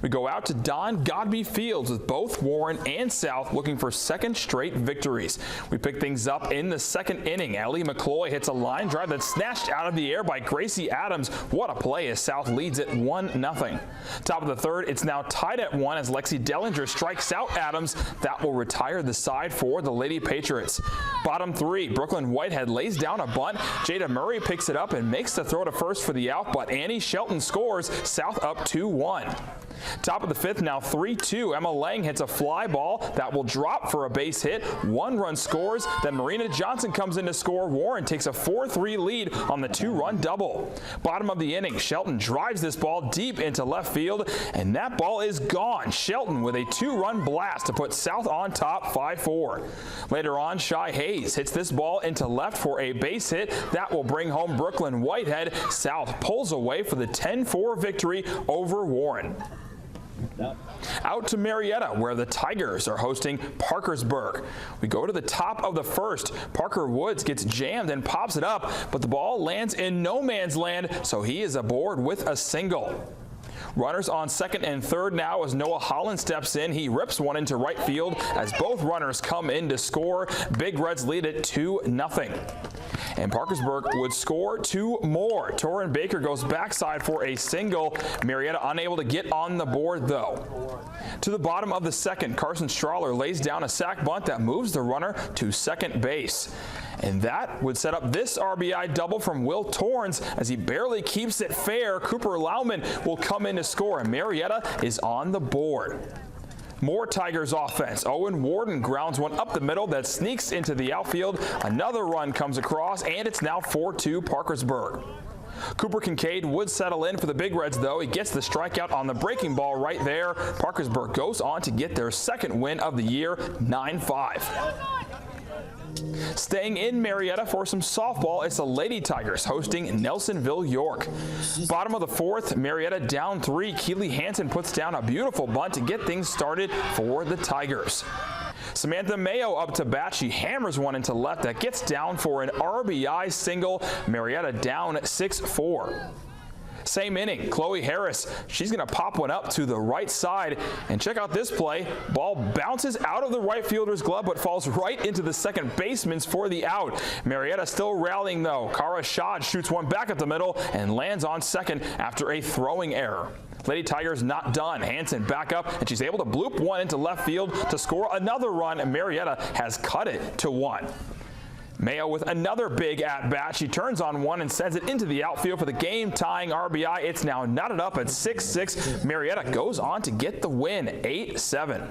We go out to Don Godby Fields with both Warren and South looking for second straight victories. We pick things up in the second inning. Ellie McCloy hits a line drive that's snatched out of the air by Gracie Adams. What a play as South leads it 1-0. Top of the third, it's now tied at 1 as Lexi Dellinger strikes out Adams. That will retire the side for the Lady Patriots. Bottom three, Brooklyn Whitehead lays down a bunt. Jada Murray picks it up and makes the throw to first for the out, but Annie Shelton scores. South up 2-1. Top of the fifth, now 3-2. Emma Lang hits a fly ball that will drop for a base hit. 1 run scores. Then Marina Johnson comes in to score. Warren takes a 4-3 lead on the 2-run double. Bottom of the inning, Shelton drives this ball deep into left field, and that ball is gone. Shelton with a 2-run blast to put South on top 5-4. Later on, Shy Hayes hits this ball into left for a base hit. That will bring home Brooklyn Whitehead. South pulls away for the 10-4 victory over Warren. Out to Marietta, where the Tigers are hosting Parkersburg. We go to the top of the first. Parker Woods gets jammed and pops it up, but the ball lands in no man's land, so he is aboard with a single. Runners on second and third now as Noah Holland steps in. He rips one into right field as both runners come in to score. Big Reds lead it 2-0. And Parkersburg would score 2 more. Torrin Baker goes backside for a single. Marietta unable to get on the board, though. To the bottom of the second, Carson Strahler lays down a sac bunt that moves the runner to second base. And that would set up this RBI double from Will Torrance as he barely keeps it fair. Cooper Lauman will come in to score, and Marietta is on the board. More Tigers offense. Owen Warden grounds one up the middle that sneaks into the outfield. Another run comes across, and it's now 4-2 Parkersburg. Cooper Kincaid would settle in for the Big Reds, though. He gets the strikeout on the breaking ball right there. Parkersburg goes on to get their second win of the year, 9-5. Staying in Marietta for some softball, it's the Lady Tigers hosting Nelsonville York. Bottom of the fourth, Marietta down 3. Keely Hansen puts down a beautiful bunt to get things started for the Tigers. Samantha Mayo up to bat. She hammers one into left that gets down for an RBI single. Marietta down 6-4. Same inning, Chloe Harris, she's going to pop one up to the right side. And check out this play. Ball bounces out of the right fielder's glove but falls right into the second baseman's for the out. Marietta still rallying, though. Kara Shad shoots one back at the middle and lands on second after a throwing error. Lady Tigers not done. Hansen back up, and she's able to bloop one into left field to score another run, and Marietta has cut it to 1. Mayo with another big at-bat. She turns on one and sends it into the outfield for the game-tying RBI. It's now knotted up at 6-6. Marietta goes on to get the win, 8-7.